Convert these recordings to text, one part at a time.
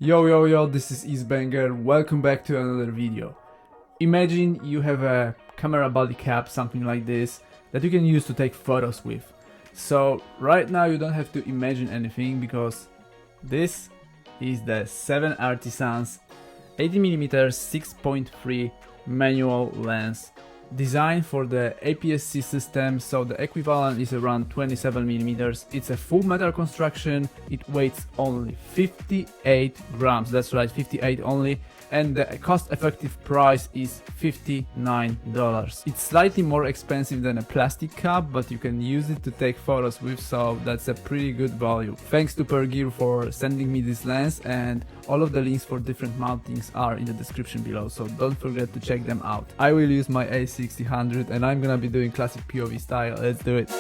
Yo, this is Eastbanger, welcome back to another video. Imagine you have a camera body cap, something like this, that you can use to take photos with. So right now you don't have to imagine anything because this is the 7Artisans 18mm F6.3 manual lens, designed for the APS-C system, so the equivalent is around 27mm. It's a full metal construction, it weighs only 58 grams, that's right, 58 only, and the cost-effective price is $59. It's slightly more expensive than a plastic cap, but you can use it to take photos with, so that's a pretty good value. Thanks to Pergear for sending me this lens, and all of the links for different mountings are in the description below, so don't forget to check them out. I will use my A6000 and I'm gonna be doing classic POV style. Let's do it.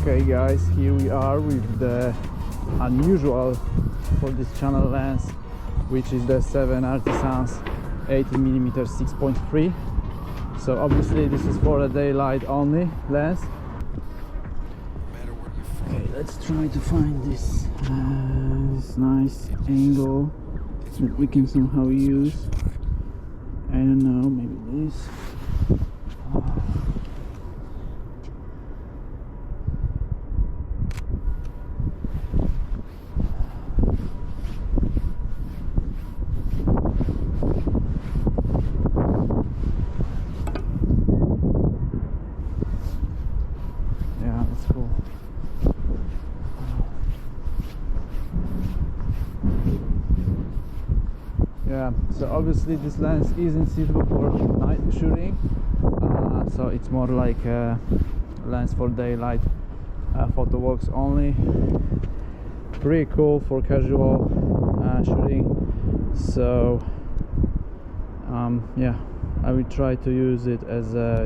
Okay guys, here we are with the unusual for this channel lens, which is the 7Artisans 18mm F6.3. So obviously this is for a daylight only lens. Okay, let's try to find this nice angle that we can somehow use. I don't know, maybe this. Yeah, so obviously this lens isn't suitable for night shooting, so it's more like a lens for daylight photo walks only. Pretty cool for casual shooting, so yeah, I will try to use it as a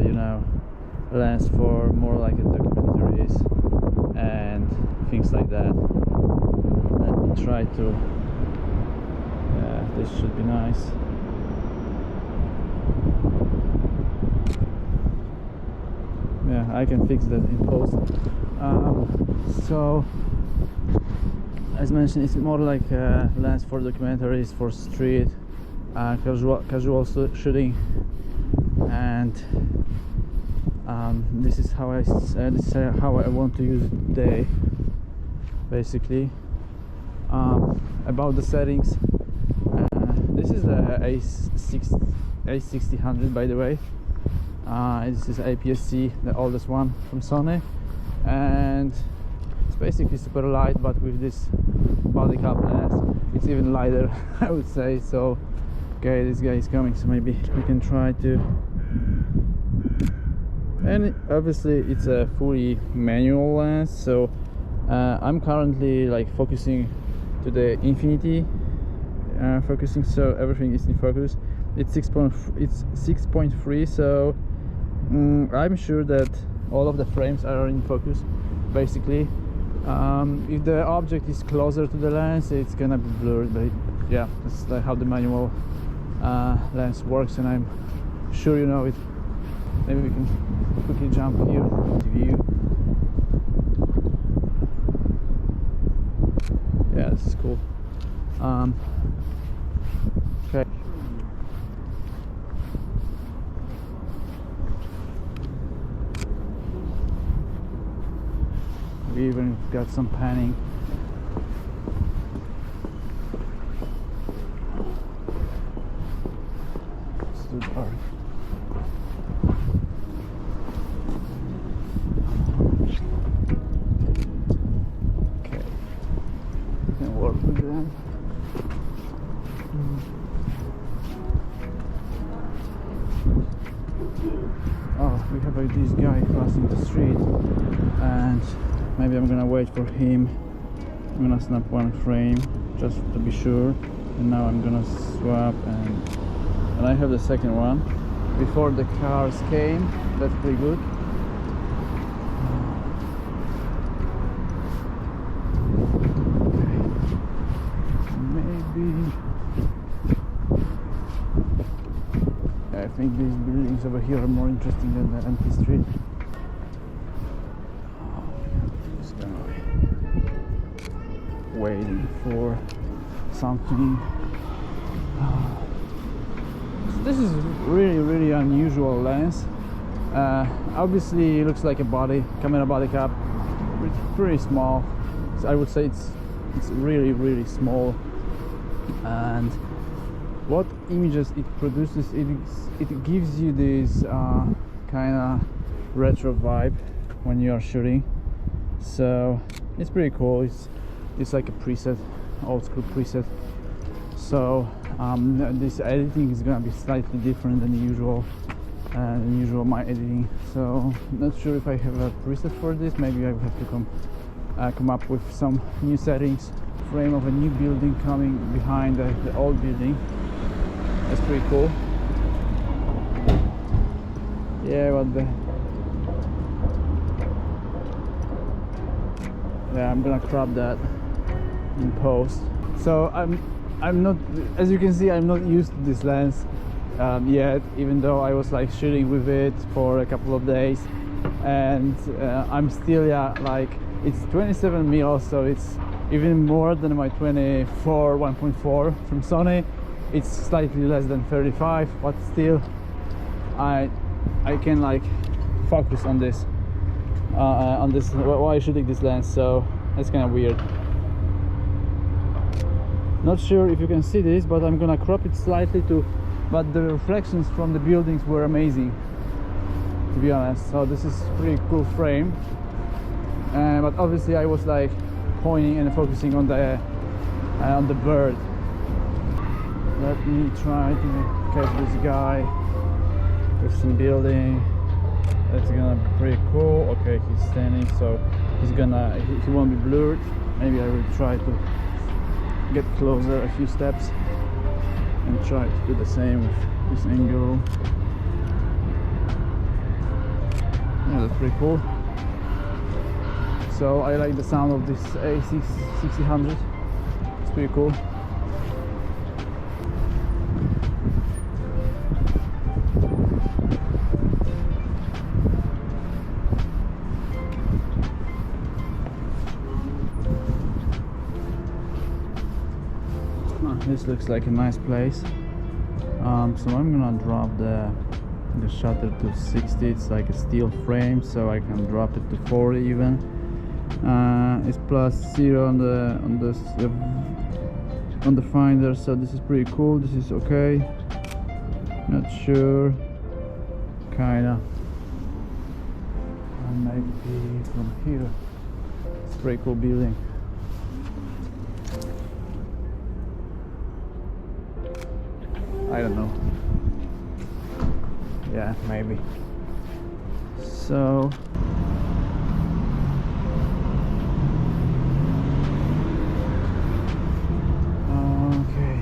lens for more like documentaries and things like that. Let me try to. This should be nice. Yeah, I can fix that in post. So as mentioned, it's more like a lens for documentaries, for street casual shooting, and this is how I want to use it today, basically. About the settings, this is the A6000, by the way. This is APS-C, the oldest one from Sony, and it's basically super light, but with this body cap lens it's even lighter, I would say. So okay, this guy is coming, so maybe we can try to. And obviously it's a fully manual lens, so I'm currently like focusing to the infinity focusing, so everything is in focus. It's 6.3, so I'm sure that all of the frames are in focus, basically. If the object is closer to the lens, it's gonna be blurred, but yeah, that's like how the manual lens works, and I'm sure you know it. Maybe we can quickly jump here to view. Yeah, this is cool. Okay. We even got some panning. It's too dark. this guy crossing the street, and maybe I'm gonna wait for him. I'm gonna snap one frame just to be sure, and now I'm gonna swap, and I have the second one before the cars came. That's pretty good. I think these buildings over here are more interesting than the empty street. Just gonna waiting for something. So this is really unusual lens. Obviously it looks like a camera body cap. It's pretty small. So I would say it's really small. And what images it produces, it gives you this kind of retro vibe when you are shooting. So it's pretty cool. It's like a preset, old school preset. So this editing is gonna be slightly different than the usual my editing. So not sure if I have a preset for this. Maybe I will have to come up with some new settings. Frame of a new building coming behind the old building. That's pretty cool. Yeah, I'm gonna crop that in post. So I'm not, as you can see, I'm not used to this lens yet, even though I was like shooting with it for a couple of days, and I'm still like, it's 27mm, so it's even more than my 24 1.4 from Sony. It's slightly less than 35, but still I can like focus on this while shooting this lens, so that's kind of weird. Not sure if you can see this, but I'm gonna crop it slightly too, but the reflections from the buildings were amazing, to be honest. So this is pretty cool frame, but obviously I was like pointing and focusing on the bird. Let me try to catch this guy with some building. That's gonna be pretty cool. Okay, he's standing, so he won't be blurred. Maybe I will try to get closer a few steps and try to do the same with this angle. Yeah, that's pretty cool. So I like the sound of this A6000. It's pretty cool. This looks like a nice place. So I'm gonna drop the shutter to 60. It's like a steel frame, so I can drop it to 40 even. It's +0 on the finder, so this is pretty cool. This is okay. Not sure. Kinda. And maybe from here. It's a pretty cool building. I don't know. Yeah, maybe. So okay,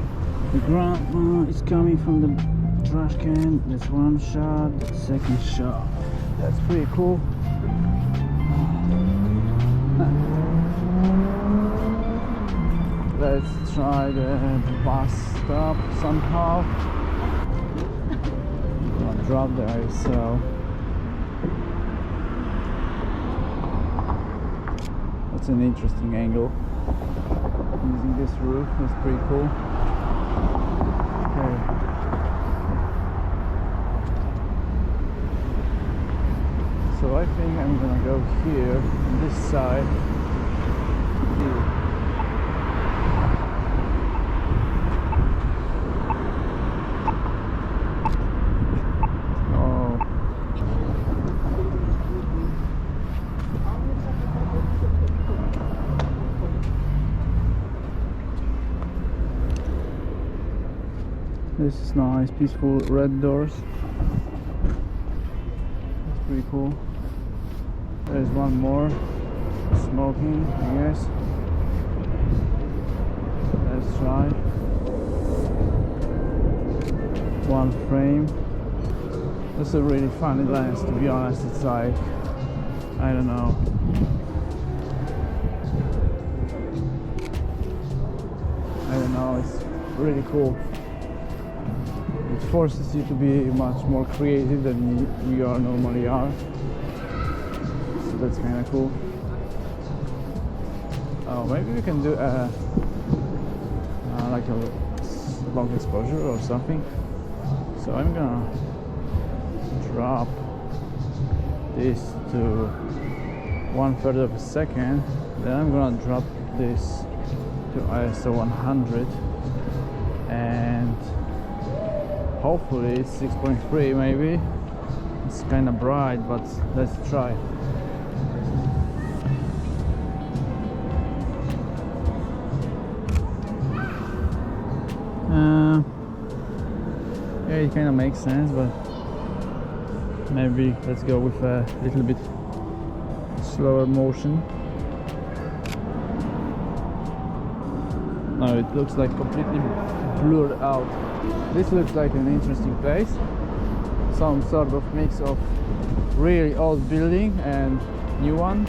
the ground is coming from the trash can. That's one shot. The second shot. That's pretty cool. Let's try the bus stop somehow. I'll drop the ISO. That's an interesting angle. Using this roof is pretty cool. Okay. So I think I'm gonna go here on this side. This is nice, peaceful red doors. That's pretty cool. There's one more smoking, I guess. Let's try. One frame. That's a really funny lens, to be honest. It's like, I don't know. It's really cool. It forces you to be much more creative than you normally are. So that's kind of cool. Oh, maybe we can do like a long exposure or something. So I'm gonna drop this to 1/3 of a second. Then I'm gonna drop this to ISO 100, and hopefully it's 6.3 maybe. It's kind of bright, but let's try. Yeah, it kind of makes sense, but maybe let's go with a little bit slower motion. No, it looks like completely blurred out. This looks like an interesting place. Some sort of mix of really old building and new one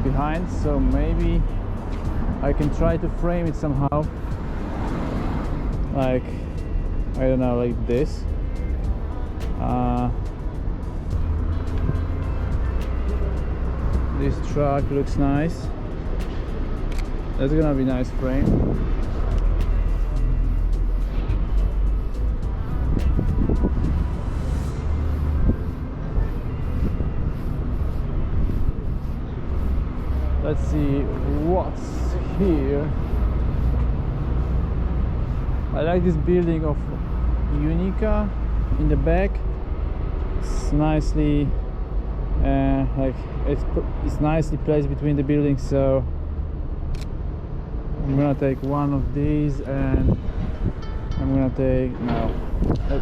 behind. So maybe I can try to frame it somehow. Like, I don't know, like this. This truck looks nice. That's gonna be a nice frame. Let's see what's here. I like this building of Unica in the back. It's nicely like it's nicely placed between the buildings, so I'm gonna take one of these, and I'm gonna take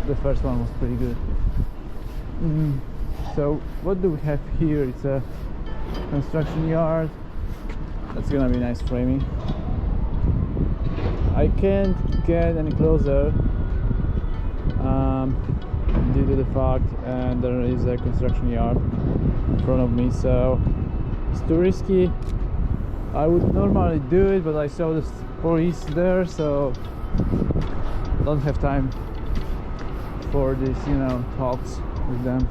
the first one was pretty good. So what do we have here? It's a construction yard. That's gonna be nice framing. I can't get any closer due to the fact there is a construction yard in front of me, so it's too risky. I would normally do it, but I saw the police there, so don't have time for this, talks with them.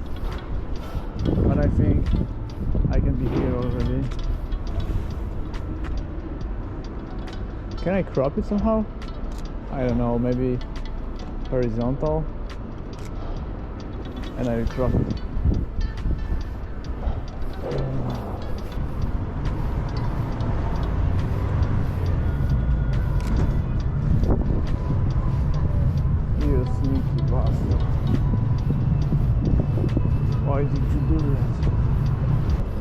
But I think I can be here already. Can I crop it somehow? I don't know, maybe horizontal, and I will crop it. You sneaky bastard. Why did you do that?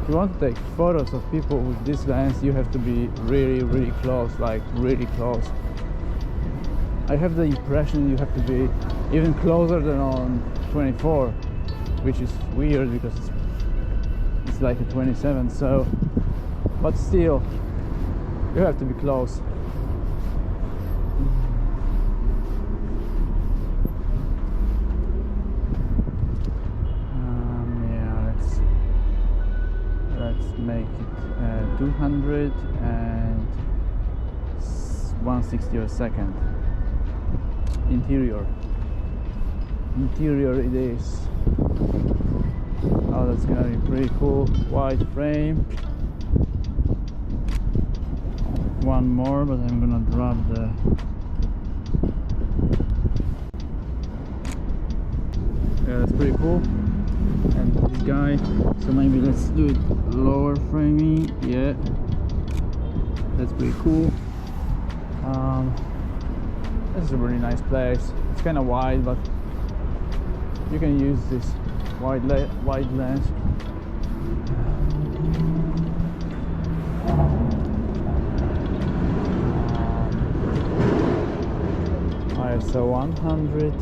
If you want to take photos of people with this lens, you have to be really close, like really close. I have the impression you have to be even closer than on 24, which is weird because it's like a 27, so, but still you have to be close. Let's make it 200 and 1/60 of a second. Interior it is. Oh, that's gonna be pretty cool. Wide frame. One more, but I'm gonna drop the yeah, that's pretty cool. And this guy, so maybe let's do it lower framing. Yeah, that's pretty cool. This is a really nice place. It's kind of wide, but you can use this wide lens. ISO 100.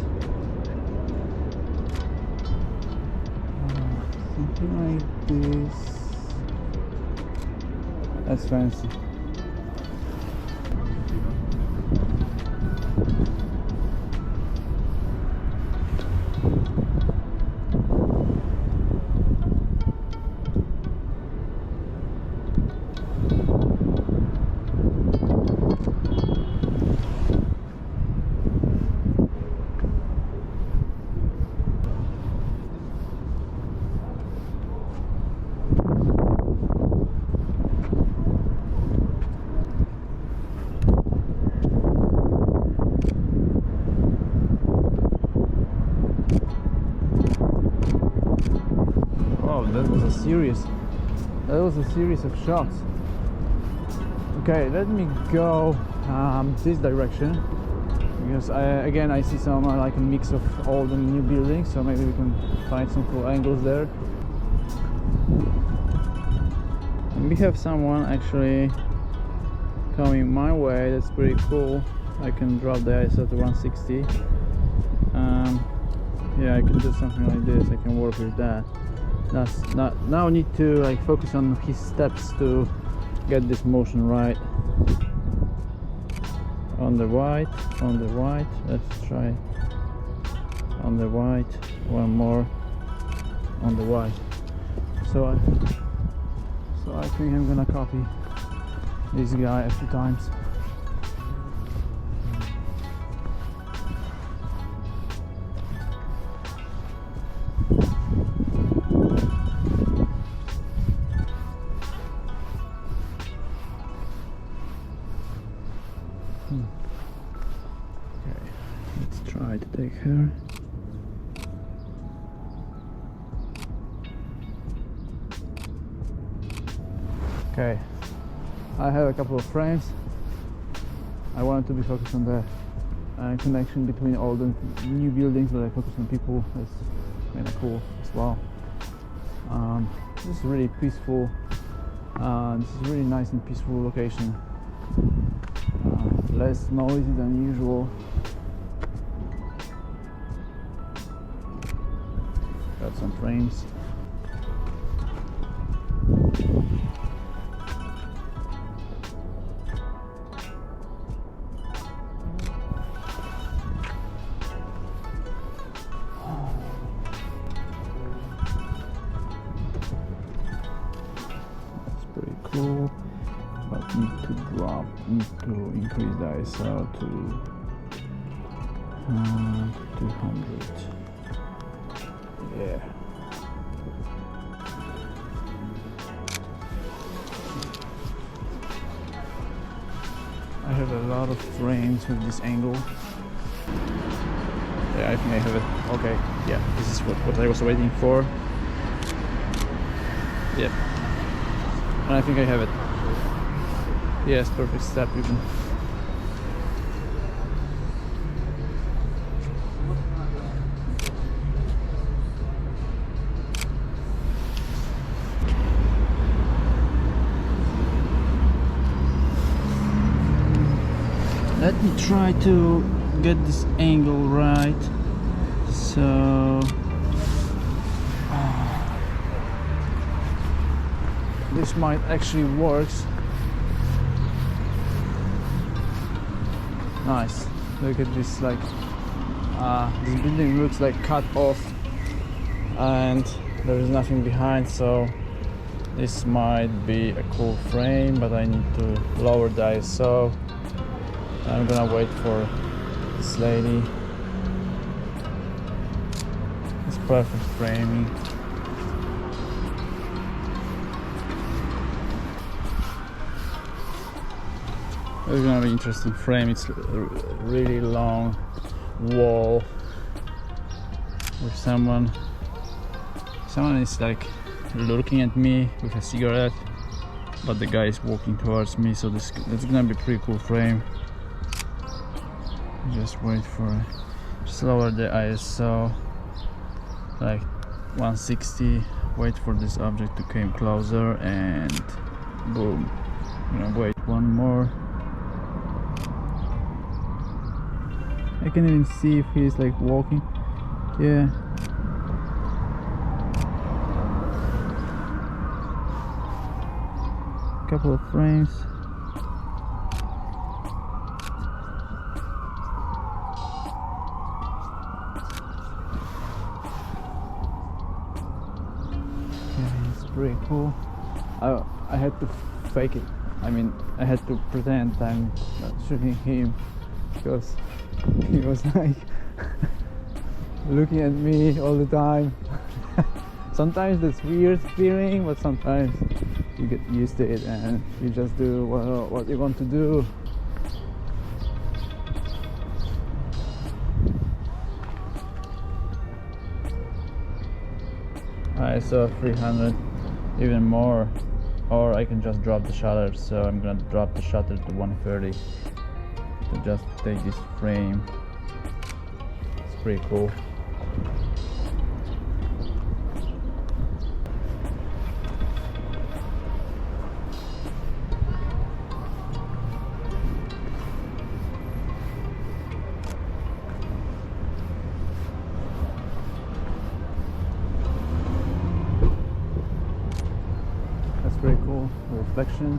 something like this. That's fancy. That was a series of shots. Okay, let me go this direction, because I see some like a mix of old and new buildings, so maybe we can find some cool angles there. And we have someone actually coming my way. That's pretty cool. I can drop the ISO to 160. Yeah, I can do something like this. I can work with that. Now I need to like focus on his steps to get this motion right. On the white, let's try on the white, one more on the white. So I think I'm gonna copy this guy a few times. Okay, let's try to take her. Okay, I have a couple of frames. I wanted to be focused on the connection between all the new buildings, but I focus on people. That's kind of cool as well. This is really peaceful. This is really nice and peaceful location. Less noisy than usual. Got some frames. That's pretty cool. But need to increase the ISO to 200. Yeah. I have a lot of frames with this angle. Yeah, I think I have it. Okay, yeah, this is what I was waiting for. Yep. And I think I have it. Yes, perfect step even. Let me try to get this angle right. So this might actually work. Nice. Look at this, like this building looks like cut off and there is nothing behind, so this might be a cool frame, but I need to lower the ISO. I'm gonna wait for this lady. It's perfect framing. It's gonna be interesting frame. It's a really long wall with someone is like looking at me with a cigarette, but the guy is walking towards me, so that's gonna be a pretty cool frame. Just wait for it. Just lower the ISO like 160, wait for this object to come closer, and boom. I'm gonna wait one more. I can even see if he's like walking. Yeah. couple of frames. Okay, it's pretty cool. I had to fake it. I mean, I had to pretend I'm not shooting him because he was like looking at me all the time. Sometimes that's weird feeling, but sometimes you get used to it and you just do what you want to do. ISO 300, even more, or I can just drop the shutter. So I'm gonna drop the shutter to 130 to just take this frame. It's pretty cool. That's pretty cool, the reflection.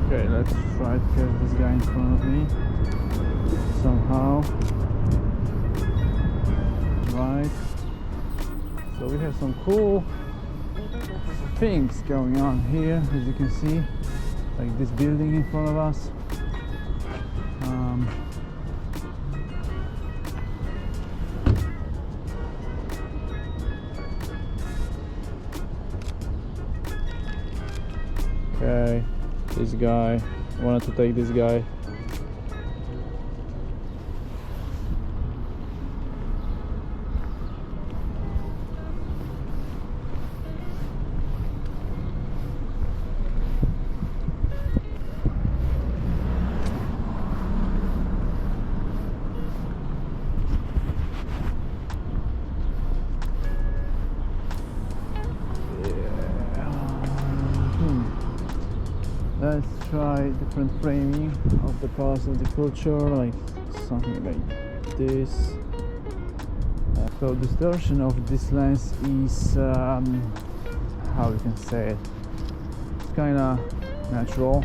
Okay, let's try to catch this guy in front of me somehow. Right. So we have some cool things going on here, as you can see, like this building in front of us. Okay, this guy, I wanted to take this guy. Let's try different framing of the parts of the culture, like something like this. So distortion of this lens is, how we can say it, it's kind of natural,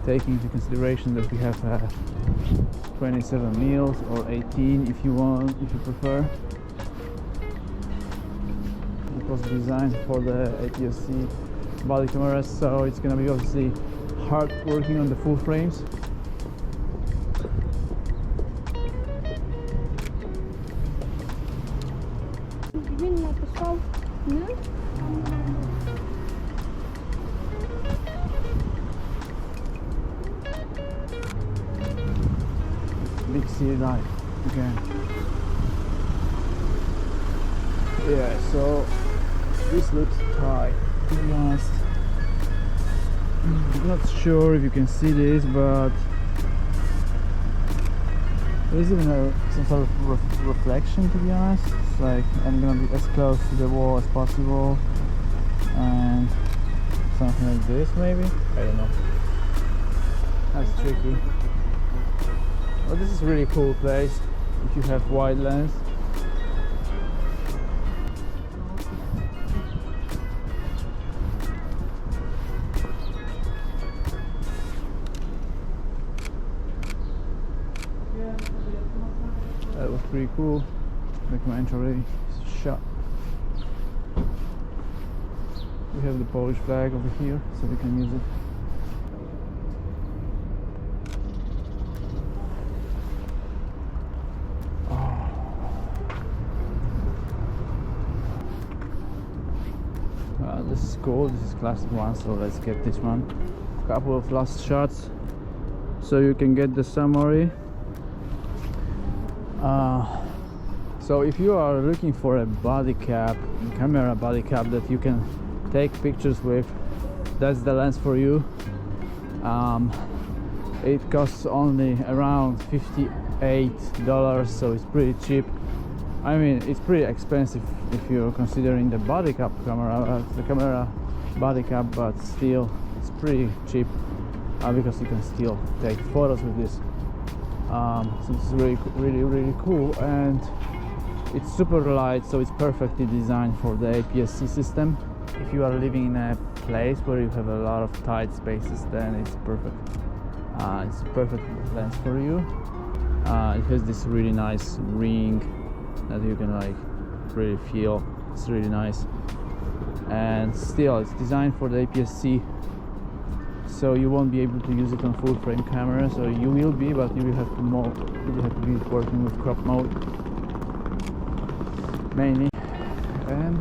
taking into consideration that we have 27 mils or 18 if you want, if you prefer. It was designed for the APS-C body cameras, so it's gonna be obviously hard working on the full frames. Big city light again. Yeah, so this looks tight, to be honest. I'm not sure if you can see this, but there's even some sort of reflection, to be honest. It's like I'm gonna be as close to the wall as possible, and something like this maybe, I don't know. That's tricky. But this is a really cool place if you have wide lens. That was pretty cool. Documentary shot. We have the Polish flag over here, so we can use it. This is cool, this is classic one, so let's get this one. Couple of last shots so you can get the summary. So if you are looking for a body cap, camera body cap that you can take pictures with, that's the lens for you. It costs only around $58, so it's pretty cheap. I mean, it's pretty expensive if you're considering the body cap camera, the camera body cap, but still it's pretty cheap because you can still take photos with this. So this is really cool, and it's super light, so it's perfectly designed for the APS-C system. If you are living in a place where you have a lot of tight spaces, then it's perfect. It's a perfect lens for you. It has this really nice ring that you can like really feel. It's really nice, and still it's designed for the APS-C, so you won't be able to use it on full frame camera. So you will be, but you will have to be working with crop mode mainly, and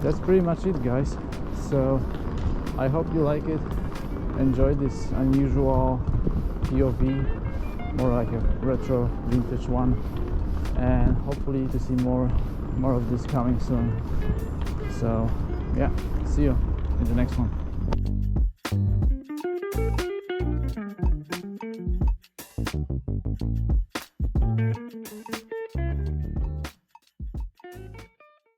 that's pretty much it, guys. So I hope you like it, enjoy this unusual POV, more like a retro vintage one, and hopefully to see more of this coming soon. So yeah, see you in the next one.